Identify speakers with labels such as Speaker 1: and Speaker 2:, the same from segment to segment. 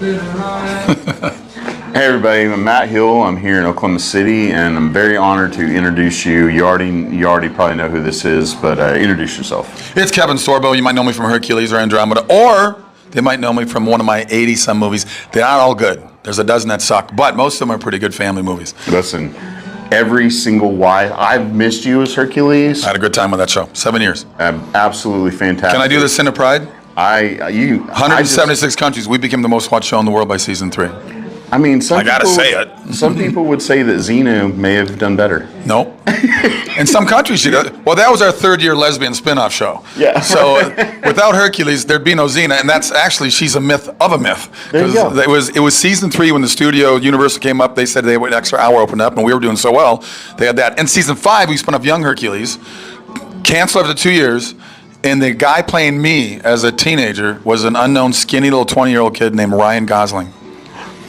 Speaker 1: Hey everybody, I'm Matt Hill. I'm here in Oklahoma City, and I'm very honored to introduce you. You already probably know who this is, but introduce yourself.
Speaker 2: It's Kevin Sorbo. You might know me from Hercules or Andromeda, or they might know me from one of my 80-some movies. They're not all good. There's a dozen that suck, but most of them are pretty good family movies.
Speaker 1: Listen, every single wife. I've missed you as Hercules.
Speaker 2: I had a good time with that show. 7 years.
Speaker 1: Absolutely fantastic.
Speaker 2: Can I do the Sin of Pride? 176 countries. We became the most watched show in the world by season 3.
Speaker 1: I mean,
Speaker 2: I gotta say it.
Speaker 1: Some people would say that Xena may have done better.
Speaker 2: No. In some countries, she does. Well, that was our third-year lesbian spin-off show.
Speaker 1: Yeah.
Speaker 2: So without Hercules, there'd be no Xena, and that's actually, she's a myth of a myth.
Speaker 1: There you go.
Speaker 2: It was season 3 when the studio Universal came up. They said they would an extra hour open up, and we were doing so well. They had that. And season 5, we spun off young Hercules, canceled after 2 years. And the guy playing me as a teenager was an unknown, skinny little 20-year-old kid named Ryan Gosling.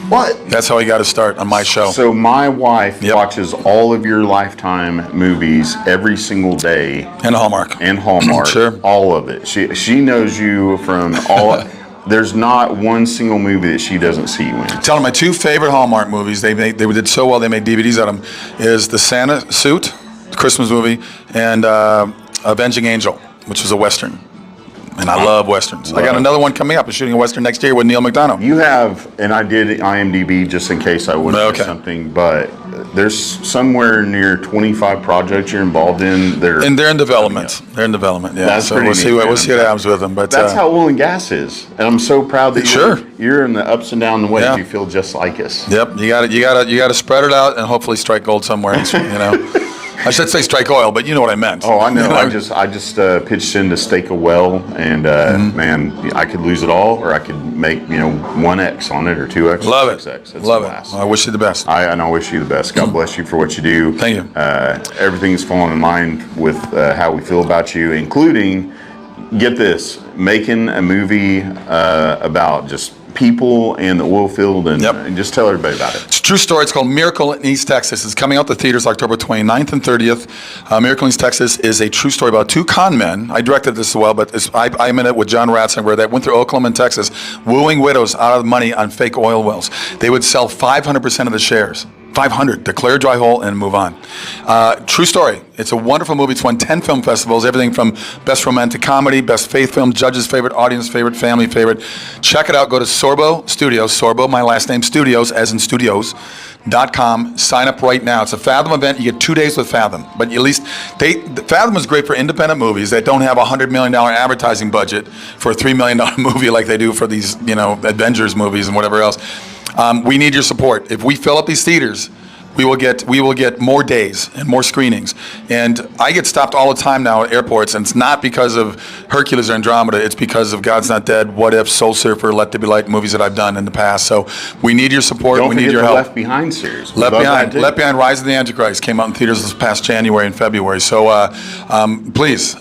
Speaker 1: What?
Speaker 2: That's how he got to start on my show.
Speaker 1: So my wife watches all of your Lifetime movies every single day.
Speaker 2: And Hallmark.
Speaker 1: And Hallmark.
Speaker 2: Sure.
Speaker 1: All of it. She knows you from all. There's not one single movie that she doesn't see you in.
Speaker 2: Tell them my 2 favorite Hallmark movies. They did so well. They made DVDs out of them. Is The Santa Suit, the Christmas movie, and Avenging Angel, which was a Western. And I love Westerns. I got another one coming up. I'm shooting a Western next year with Neil McDonough.
Speaker 1: You have, and I did IMDb just in case I would miss something, but there's somewhere near 25 projects you're involved in.
Speaker 2: And they're in development. They're in development, yeah.
Speaker 1: That's
Speaker 2: so
Speaker 1: pretty
Speaker 2: we'll see what happens with them. But
Speaker 1: that's how oil and gas is. And I'm so proud that you're in the ups and downs ways.
Speaker 2: Yeah.
Speaker 1: You feel just like us.
Speaker 2: Yep. You got to spread it out and hopefully strike gold somewhere. You know. I should say strike oil, but you know what I meant.
Speaker 1: Oh, I know. I just pitched in to stake a well, and man, I could lose it all, or I could make 1x on it or 2x.
Speaker 2: Love it.
Speaker 1: 6x.
Speaker 2: Love it. Well, I wish you the best.
Speaker 1: I wish you the best. God bless you for what you do.
Speaker 2: Thank you.
Speaker 1: Everything's falling in line with how we feel about you, including, get this, making a movie about just people and the oil field, and just tell everybody about it.
Speaker 2: It's a true story. It's called Miracle in East Texas. It's coming out to theaters October 29th and 30th. Miracle in East Texas is a true story about 2 con men. I directed this as well, but I'm in it with John Ratzinger that went through Oklahoma and Texas, wooing widows out of money on fake oil wells. They would sell 500% of the shares. 500, declare dry hole and move on. True story. It's a wonderful movie. It's won 10 film festivals, everything from Best Romantic Comedy, Best Faith Film, Judge's Favorite, Audience Favorite, Family Favorite. Check it out. Go to Sorbo Studios, Sorbo, my last name, Studios, as in studios.com. Sign up right now. It's a Fathom event. You get 2 days with Fathom. But at least, Fathom is great for independent movies that don't have a $100 million advertising budget for a $3 million movie like they do for these, Avengers movies and whatever else. We need your support. If we fill up these theaters, we will get more days and more screenings. And I get stopped all the time now at airports, and it's not because of Hercules or Andromeda. It's because of God's Not Dead, What If, Soul Surfer, Let There Be Light, movies that I've done in the past. So we need your support.
Speaker 1: Don't
Speaker 2: we need your
Speaker 1: the
Speaker 2: help.
Speaker 1: Left Behind series.
Speaker 2: Left Behind, Rise of the Antichrist came out in theaters this past January and February. So please,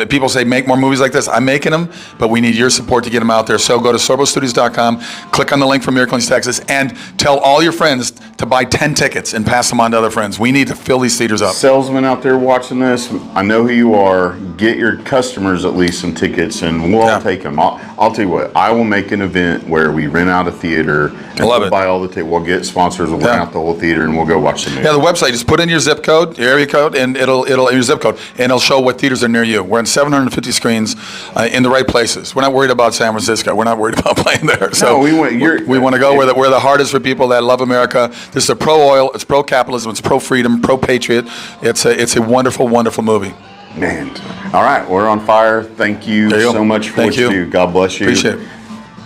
Speaker 2: people say make more movies like this. I'm making them, but we need your support to get them out there. So go to sorbostudios.com, click on the link for Miracle in East Texas, and tell all your friends to buy 10 tickets and pass them on to other friends. We need to fill these theaters up.
Speaker 1: Salesmen out there watching this, I know who you are. Get your customers at least some tickets, and we'll all take them. I'll tell you what, I will make an event where we rent out a theater, and we'll buy all the tickets. We'll get sponsors, we'll rent out the whole theater, and we'll go watch the movie.
Speaker 2: Yeah, the website, just put in your zip code, your area code, and it'll your zip code, and it'll show what theaters are near you. We're in 750 screens in the right places. We're not worried about San Francisco. We're not worried about playing there. So
Speaker 1: we
Speaker 2: want to go where the heart is for people that love America. This is a pro-oil, it's pro-capitalism, it's pro-freedom, pro-patriot. It's a wonderful, wonderful movie.
Speaker 1: Man. All right, we're on fire. Thank you so much for what you do. God bless you.
Speaker 2: Appreciate it.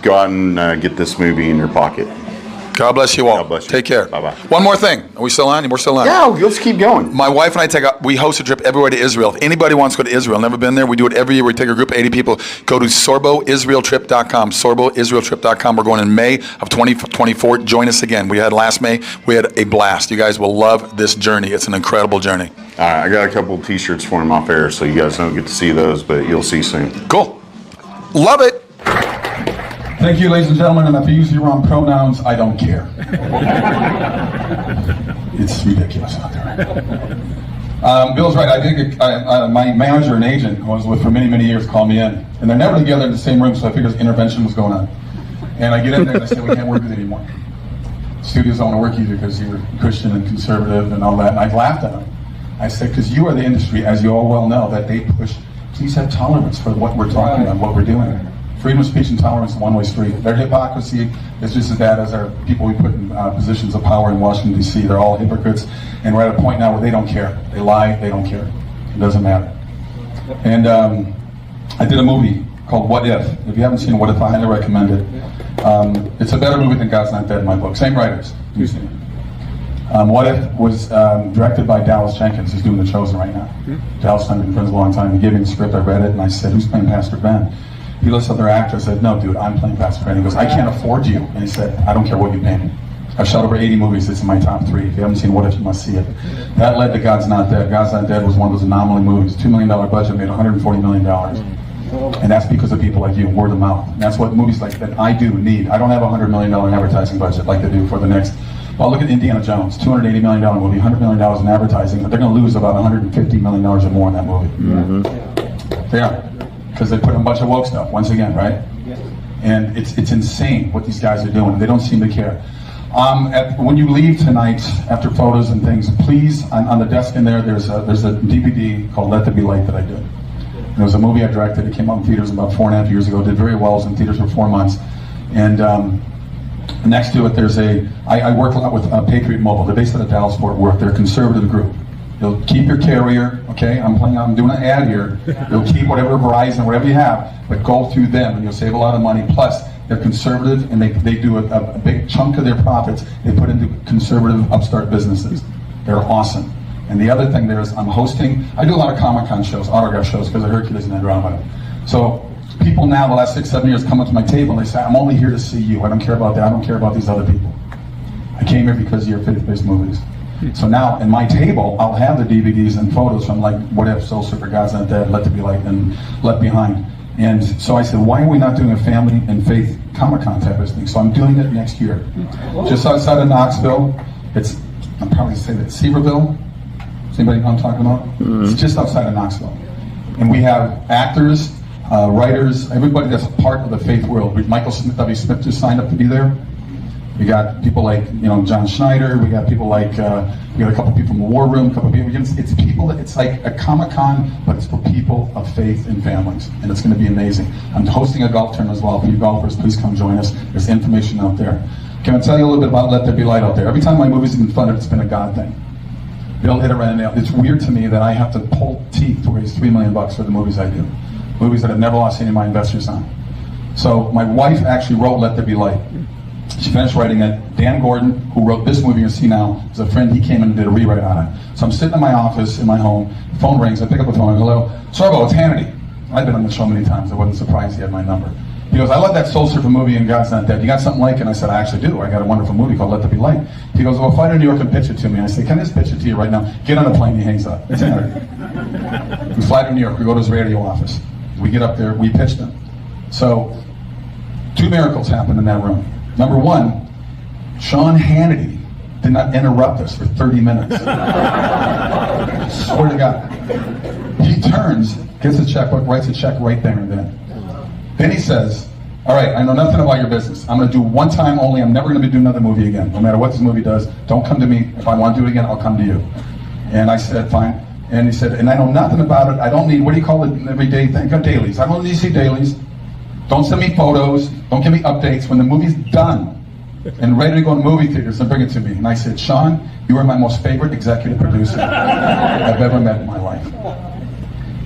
Speaker 1: Go out and get this movie in your pocket.
Speaker 2: God bless you all.
Speaker 1: God bless you.
Speaker 2: Take care.
Speaker 1: Bye-bye.
Speaker 2: One more thing. Are we still on? We're still on.
Speaker 1: Yeah, let's keep going.
Speaker 2: My wife and I we host a trip everywhere to Israel. If anybody wants to go to Israel, never been there, we do it every year. We take a group of 80 people. Go to sorboisraeltrip.com, sorboisraeltrip.com. We're going in May of 2024. Join us again. We had last May. We had a blast. You guys will love this journey. It's an incredible journey.
Speaker 1: All right, I got a couple of T-shirts for him off air, so you guys don't get to see those, but you'll see soon.
Speaker 2: Cool. Love it.
Speaker 3: Thank you, ladies and gentlemen, and if you use the wrong pronouns, I don't care. It's ridiculous out there. Bill's right. I did my manager and agent, who I was with for many, many years, called me in, and they're never together in the same room, so I figured intervention was going on. And I get in there and I say, we can't work with you anymore. Studios don't want to work with you because you're Christian and conservative and all that. And I laughed at them. I said, because you are the industry, as you all well know, that they push. Please have tolerance for what we're talking about, what we're doing. Freedom of speech and tolerance is a one-way street. Their hypocrisy is just as bad as our people we put in positions of power in Washington, D.C. They're all hypocrites, and we're at a point now where they don't care. They lie, they don't care. It doesn't matter. And I did a movie called What If. If you haven't seen What If, I highly recommend it. It's a better movie than God's Not Dead in my book. Same writers. You've seen it. What If was directed by Dallas Jenkins, who's doing The Chosen right now. Dallas and I've been friends a long time. He gave me the script, I read it, and I said, who's playing Pastor Ben? He looks at their actor, I said, no, dude, I'm playing Pastor Ben. He goes, I can't afford you. And he said, I don't care what you pay me. I've shot over 80 movies, it's in my top 3. If you haven't seen What If, you must see it. That led to God's Not Dead. God's Not Dead was one of those anomaly movies. $2 million budget, made $140 million. And that's because of people like you, word of mouth. And that's what movies like that I do need. I don't have a $100 million advertising budget like they do for the next. Well, look at Indiana Jones, $280 million movie, $100 million in advertising, but they're going to lose about $150 million or more in that movie. They are, because they put in a bunch of woke stuff, once again, right? And it's insane what these guys are doing. They don't seem to care. When you leave tonight, after photos and things, please, on the desk in there, there's a DVD called Let There Be Light that I did. And it was a movie I directed. It came out in theaters about 4.5 years ago. Did very well. It was in theaters for 4 months. And next to it, I work a lot with Patriot Mobile. They're based out of Dallas, Fort Worth. They're a conservative group. You'll keep your carrier, okay? I'm doing an ad here. You'll keep whatever Verizon, whatever you have, but go through them and you'll save a lot of money. Plus, they're conservative and they do a big chunk of their profits they put into conservative upstart businesses. They're awesome. And the other thing there is I do a lot of Comic-Con shows, autograph shows, because of Hercules and Andromeda. So people now, the last 6-7 years, come up to my table and they say, I'm only here to see you. I don't care about that. I don't care about these other people. I came here because of your faith-based movies. So now, in my table, I'll have the DVDs and photos from like What If, Soul Surfer, God's Not Dead, Let There Be Light, and Left Behind. And so I said, why are we not doing a family and faith Comic-Con type of thing? So I'm doing it next year. Just outside of Knoxville. I'm probably saying that Seaverville. Does anybody know what I'm talking about? It's just outside of Knoxville. And we have actors, writers, everybody that's a part of the faith world. Michael Smith, W. Smith just signed up to be there. We got people like, John Schneider. We got people like, we got a couple people from the War Room, a couple people. It's people, it's like a Comic-Con, but it's for people of faith and families. And it's going to be amazing. I'm hosting a golf tournament as well. For you golfers, please come join us. There's information out there. Can I tell you a little bit about Let There Be Light out there? Every time my movies have been funded, it's been a God thing. They'll hit around the nail. It's weird to me that I have to pull teeth to raise $3 million for the movies I do. Movies that I've never lost any of my investors on. So my wife actually wrote Let There Be Light. She finished writing it. Dan Gordon, who wrote this movie you see now, is a friend. He came in and did a rewrite on it. So I'm sitting in my office, in my home, the phone rings, I pick up the phone, I go, hello, Sorbo, it's Hannity. I've been on the show many times, I wasn't surprised he had my number. He goes, I love that Soul Surfer movie and God's Not Dead. You got something like it? And I said, I actually do. I got a wonderful movie called Let There Be Light. He goes, well, fly to New York and pitch it to me. I said, can I just pitch it to you right now? Get on a plane, he hangs up. It's Hannity. We fly to New York, we go to his radio office. We get up there, we pitch them. So, 2 miracles happened in that room. Number 1, Sean Hannity did not interrupt us for 30 minutes. Swear to God. He turns, gets a checkbook, writes a check right there and then. Then he says, all right, I know nothing about your business. I'm going to do one time only. I'm never going to do another movie again. No matter what this movie does, don't come to me. If I want to do it again, I'll come to you. And I said, fine. And he said, and I know nothing about it. I don't need, what do you call it, everyday thing? Dailies. I don't need to see dailies. Don't send me photos. Don't give me updates. When the movie's done and ready to go in movie theaters, then bring it to me. And I said, Sean, you are my most favorite executive producer I've ever met in my life.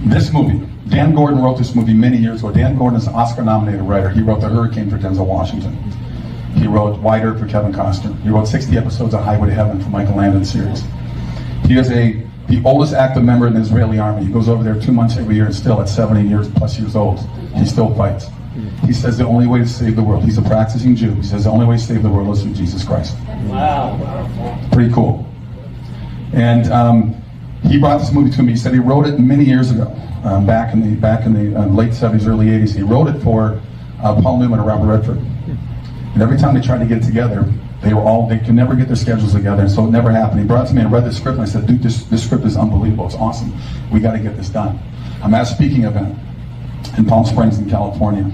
Speaker 3: This movie, Dan Gordon wrote this movie many years ago. Dan Gordon is an Oscar-nominated writer. He wrote The Hurricane for Denzel Washington. He wrote Wide Earp for Kevin Costner. He wrote 60 episodes of Highway to Heaven for Michael Landon's series. He is the oldest active member in the Israeli army. He goes over there 2 months every year and still at 70 years old, he still fights. He says the only way to save the world, he's a practicing Jew, he says the only way to save the world is through Jesus Christ. Wow. Pretty cool. And he brought this movie to me. He said he wrote it many years ago, back in the late 70s, early 80s. He wrote it for Paul Newman and Robert Redford. And every time they tried to get it together, they could never get their schedules together, and so it never happened. He brought it to me and read the script, and I said, dude, this script is unbelievable. It's awesome. We got to get this done. I'm at a speaking event in Palm Springs in California,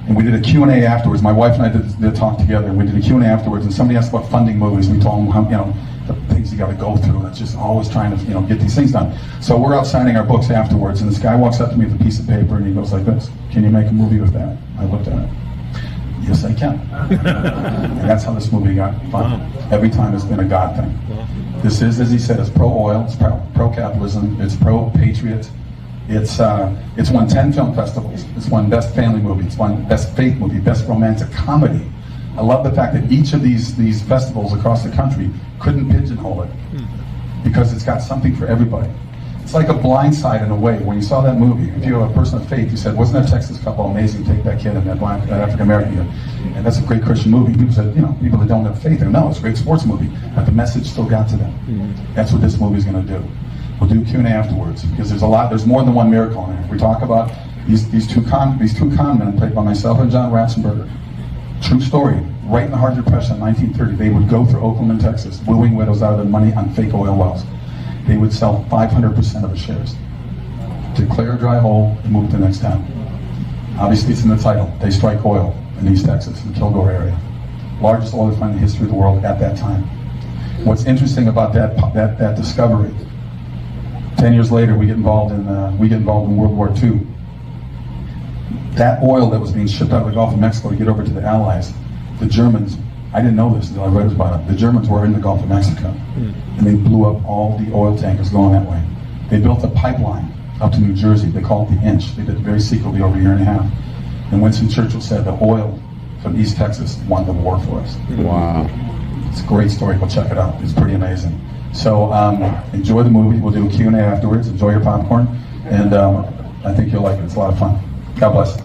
Speaker 3: And we did a Q&A afterwards. My wife and I did talk together, and we did a Q&A afterwards, and somebody asked about funding movies. We told them how, the things you got to go through, and it's just always trying to, get these things done. So we're out signing our books afterwards, and this guy walks up to me with a piece of paper, and he goes like this, "Can you make a movie with that?" I looked at it. Yes, I can. And that's how this movie got funded. Every time it's been a God thing. This is, as he said, it's pro-oil, it's pro-capitalism, it's pro-patriot. It's won 10 film festivals. It's won Best Family Movie. It's won Best Faith Movie, Best Romantic Comedy. I love the fact that each of these festivals across the country couldn't pigeonhole it because it's got something for everybody. It's like a Blind Side in a way. When you saw that movie, if you're a person of faith, you said, "Wasn't that Texas couple amazing? Take that kid and that African American kid." And that's a great Christian movie. People said, people that don't have faith, no, it's a great sports movie, but the message still got to them. That's what this movie's going to do. We'll do Q&A afterwards because there's more than one miracle in it. We talk about these two con men played by myself and John Ratzenberger. True story. Right in the heart of the Depression in 1930, they would go through Oklahoma, Texas, wooing widows out of their money on fake oil wells. They would sell 500% of the shares, declare a dry hole, and move to the next town. Obviously, it's in the title. They strike oil in East Texas, in the Kilgore area. Largest oil find in the history of the world at that time. What's interesting about that discovery, 10 years later, we get involved in World War II. That oil that was being shipped out of the Gulf of Mexico to get over to the Allies, the Germans, I didn't know this until I read about it, the Germans were in the Gulf of Mexico, and they blew up all the oil tankers going that way. They built a pipeline up to New Jersey. They called it the Inch. They did it very secretly over a year and a half. And Winston Churchill said the oil from East Texas won the war for us.
Speaker 1: Wow.
Speaker 3: It's a great story. Go check it out. It's pretty amazing. So enjoy the movie. We'll do a Q&A afterwards. Enjoy your popcorn. And I think you'll like it. It's a lot of fun. God bless.